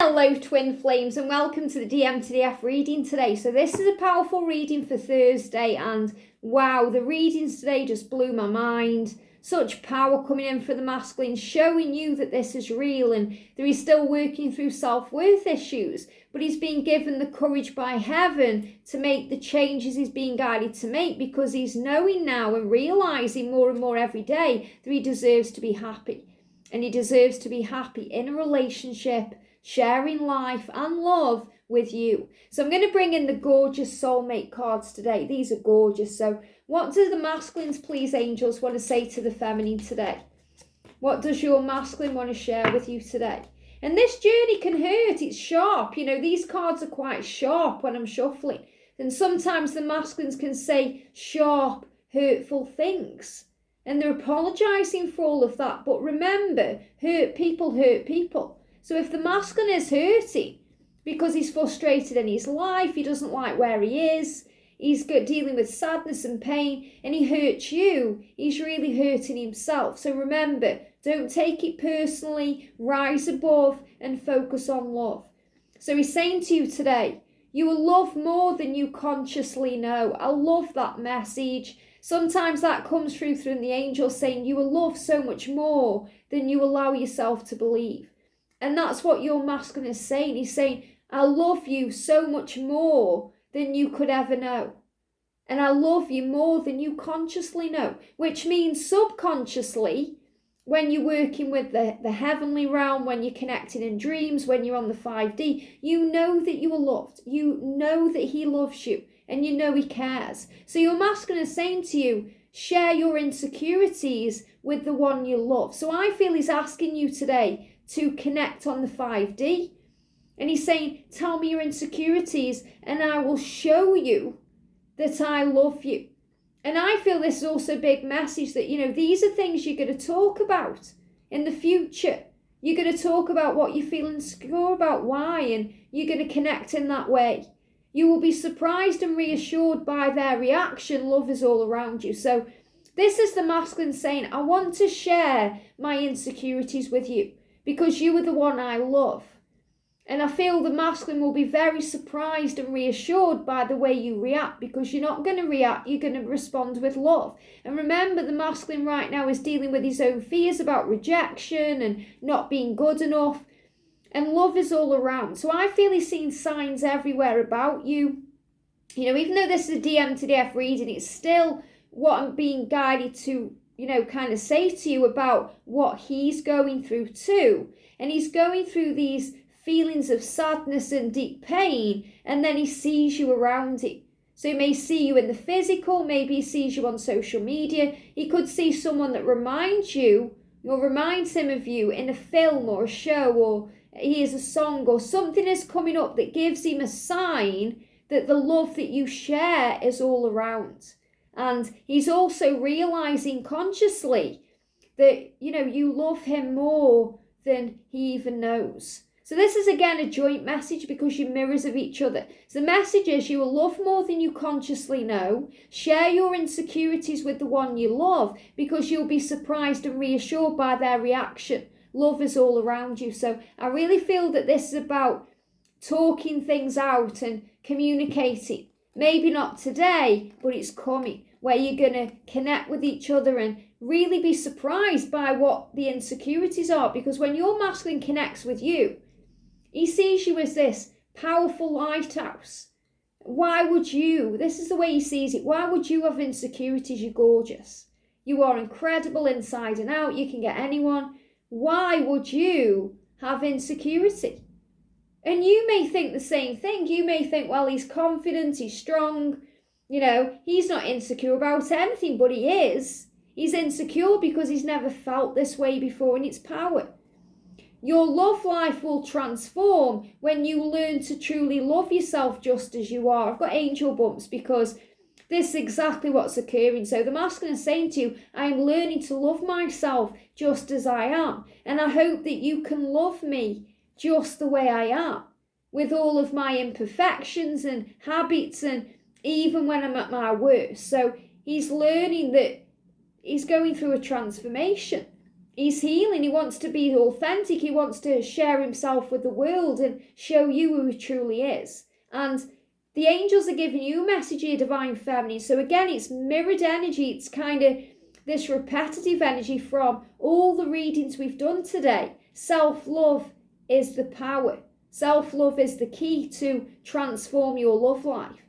Hello twin flames and welcome to the DM to the F reading today. So this is a powerful reading for Thursday and wow, the readings today just blew my mind. Such power coming in for the masculine, showing you that this is real and that he's still working through self-worth issues, but he's being given the courage by heaven to make the changes he's being guided to make because he's knowing now and realizing more and more every day that he deserves to be happy. And he deserves to be happy in a relationship, sharing life and love with you. So I'm going to bring in the gorgeous soulmate cards today. These are gorgeous. So what do the masculines, please, angels, want to say to the feminine today? What does your masculine want to share with you today? And this journey can hurt. It's sharp. You know, these cards are quite sharp when I'm shuffling. And sometimes the masculines can say sharp, hurtful things. And they're apologizing for all of that. But remember, hurt people hurt people. So if the masculine is hurting because he's frustrated in his life, he doesn't like where he is, he's dealing with sadness and pain, and he hurts you, he's really hurting himself. So remember, don't take it personally, rise above and focus on love. So he's saying to you today, you will love more than you consciously know. I love that message. Sometimes that comes through the angels saying you will love so much more than you allow yourself to believe. And that's what your masculine is saying. He's saying, I love you so much more than you could ever know. And I love you more than you consciously know, which means subconsciously, when you're working with the heavenly realm, when you're connecting in dreams, when you're on the 5D, you know that you are loved. You know that he loves you and you know he cares. So your masculine is saying to you, share your insecurities with the one you love. So I feel he's asking you today to connect on the 5D. And he's saying, tell me your insecurities and I will show you that I love you. And I feel this is also a big message that, you know, these are things you're going to talk about in the future. You're going to talk about what you feel insecure about, why, and you're going to connect in that way. You will be surprised and reassured by their reaction. Love is all around you. So this is the masculine saying, I want to share my insecurities with you because you are the one I love. And I feel the masculine will be very surprised and reassured by the way you react because you're not going to react, you're going to respond with love. And remember, the masculine right now is dealing with his own fears about rejection and not being good enough. And love is all around. So I feel he's seeing signs everywhere about you. You know, even though this is a DM to the F reading, it's still what I'm being guided to, you know, kind of say to you about what he's going through too. And he's going through these feelings of sadness and deep pain, and then he sees you around him. So he may see you in the physical, maybe he sees you on social media. He could see someone that reminds you or reminds him of you in a film or a show, or he hears a song or something is coming up that gives him a sign that the love that you share is all around. And he's also realizing consciously that, you know, you love him more than he even knows. So this is again a joint message because you're mirrors of each other. So the message is you will love more than you consciously know. Share your insecurities with the one you love because you'll be surprised and reassured by their reaction. Love is all around you. So I really feel that this is about talking things out and communicating. Maybe not today, but it's coming where you're going to connect with each other and really be surprised by what the insecurities are. Because when your masculine connects with you, he sees you as this powerful lighthouse. Why would you? This is the way he sees it. Why would you have insecurities? You're gorgeous. You are incredible inside and out. You can get anyone. Why would you have insecurity? And you may think the same thing. You may think, well, he's confident, he's strong. You know, he's not insecure about anything, but he is. He's insecure because he's never felt this way before in its power. Your love life will transform when you learn to truly love yourself just as you are. I've got angel bumps because this is exactly what's occurring. So the masculine is saying to you, I'm learning to love myself just as I am. And I hope that you can love me just the way I am, with all of my imperfections and habits and even when I'm at my worst. So he's learning that he's going through a transformation. He's healing. He wants to be authentic. He wants to share himself with the world and show you who he truly is. And the angels are giving you a message here, Divine Feminine. So again, it's mirrored energy. It's kind of this repetitive energy from all the readings we've done today. Self-love is the power. Self-love is the key to transform your love life.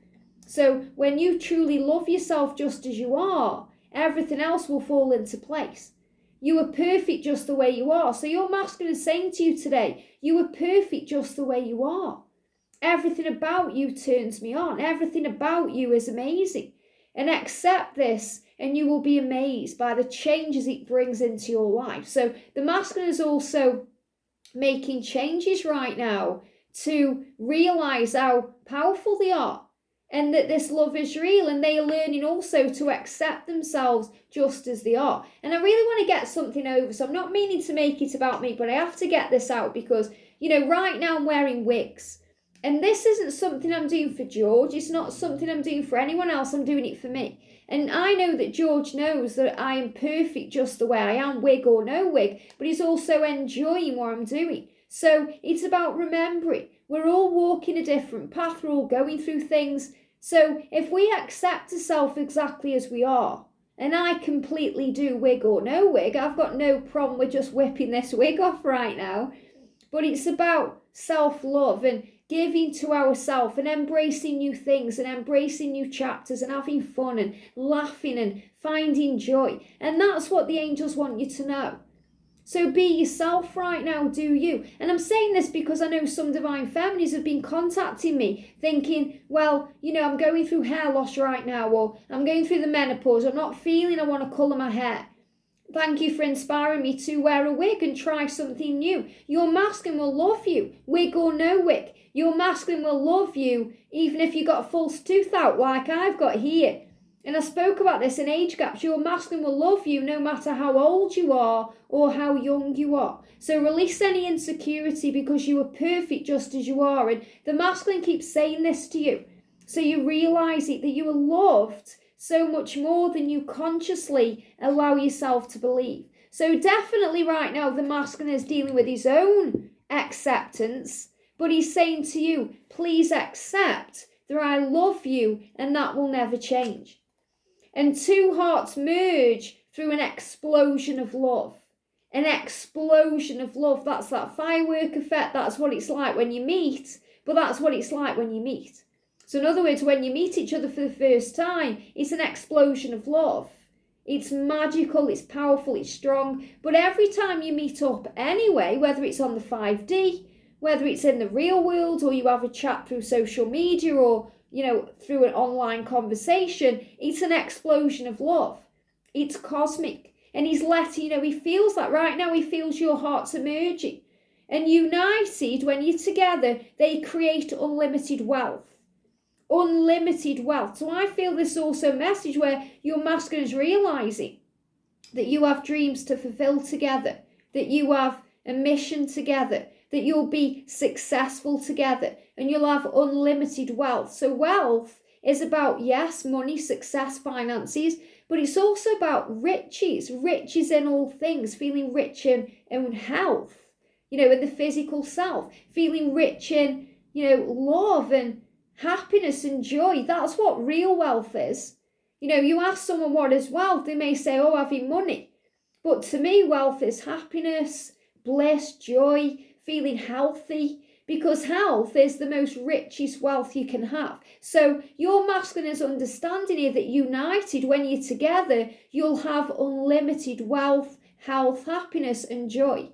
So when you truly love yourself just as you are, everything else will fall into place. You are perfect just the way you are. So your masculine is saying to you today, you are perfect just the way you are. Everything about you turns me on. Everything about you is amazing. And accept this and you will be amazed by the changes it brings into your life. So the masculine is also making changes right now to realize how powerful they are and that this love is real, and they are learning also to accept themselves just as they are. And I really want to get something over, so I'm not meaning to make it about me, but I have to get this out because, right now I'm wearing wigs. And this isn't something I'm doing for George. It's not something I'm doing for anyone else. I'm doing it for me. And I know that George knows that I am perfect just the way I am, wig or no wig, but he's also enjoying what I'm doing. So it's about remembering we're all walking a different path. We're all going through things. So if we accept ourselves exactly as we are, and I completely do wig or no wig, I've got no problem with just whipping this wig off right now. But it's about self-love and giving to ourselves and embracing new things and embracing new chapters and having fun and laughing and finding joy. And that's what the angels want you to know. So be yourself right now, do you. And I'm saying this because I know some Divine Feminines have been contacting me thinking, well, I'm going through hair loss right now, or I'm going through the menopause. I'm not feeling I want to colour my hair. Thank you for inspiring me to wear a wig and try something new. Your masculine will love you, wig or no wig. Your masculine will love you even if you got a false tooth out like I've got here. And I spoke about this in age gaps. Your masculine will love you no matter how old you are or how young you are. So release any insecurity because you are perfect just as you are. And the masculine keeps saying this to you. So you realise it, that you are loved so much more than you consciously allow yourself to believe. So definitely right now the masculine is dealing with his own acceptance, but he's saying to you, please accept that I love you and that will never change. And two hearts merge through an explosion of love. An explosion of love. That's that firework effect. That's what it's like when you meet, but that's what it's like when you meet. So in other words, when you meet each other for the first time, it's an explosion of love. It's magical, it's powerful, it's strong. But every time you meet up anyway, whether it's on the 5D, whether it's in the real world, or you have a chat through social media, or through an online conversation, it's an explosion of love. It's cosmic. And he's letting he feels that right now. He feels your hearts are merging. And united, when you're together, they create unlimited wealth. Unlimited wealth. So I feel this also a message where your masculine is realising that you have dreams to fulfill together, that you have a mission together, that you'll be successful together, and you'll have unlimited wealth. So wealth is about, yes, money, success, finances, but it's also about riches in all things, feeling rich in health, in the physical self, feeling rich in, love and happiness and joy. That's what real wealth is. You ask someone what is wealth, they may say, oh, having money. But to me, wealth is happiness, bliss, joy, feeling healthy, because health is the most richest wealth you can have. So your masculine is understanding here that united, when you're together, you'll have unlimited wealth, health, happiness and joy.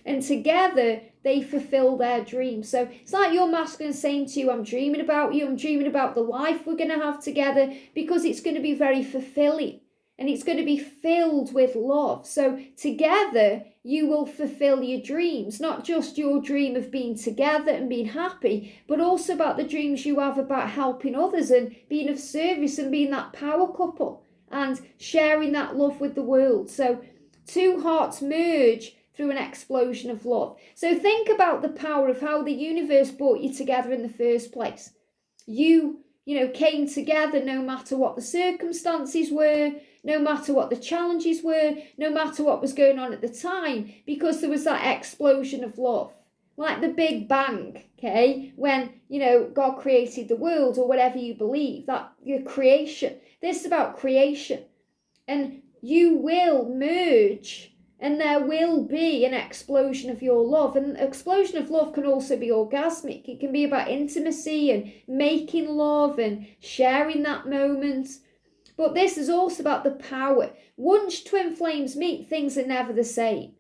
And together they fulfill their dreams. So it's like your masculine saying to you, I'm dreaming about you, I'm dreaming about the life we're going to have together, because it's going to be very fulfilling and it's going to be filled with love. So together you will fulfill your dreams, not just your dream of being together and being happy, but also about the dreams you have about helping others and being of service and being that power couple and sharing that love with the world. So two hearts merge through an explosion of love. So think about the power of how the universe brought you together in the first place. You came together no matter what the circumstances were, no matter what the challenges were, no matter what was going on at the time, because there was that explosion of love. Like the Big Bang, okay? When, God created the world, or whatever you believe, that your creation. This is about creation. And you will merge, and there will be an explosion of your love. And explosion of love can also be orgasmic. It can be about intimacy and making love and sharing that moment. But this is also about the power. Once twin flames meet, things are never the same.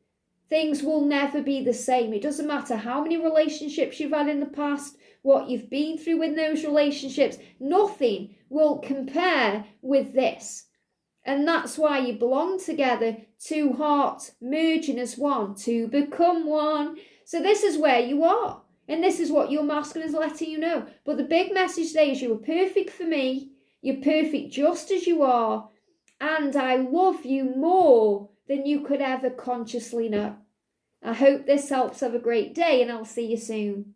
Things will never be the same. It doesn't matter how many relationships you've had in the past, what you've been through in those relationships. Nothing will compare with this. And that's why you belong together, two hearts merging as one to become one. So this is where you are. And this is what your masculine is letting you know. But the big message today is you are perfect for me. You're perfect just as you are. And I love you more than you could ever consciously know. I hope this helps. Have a great day, and I'll see you soon.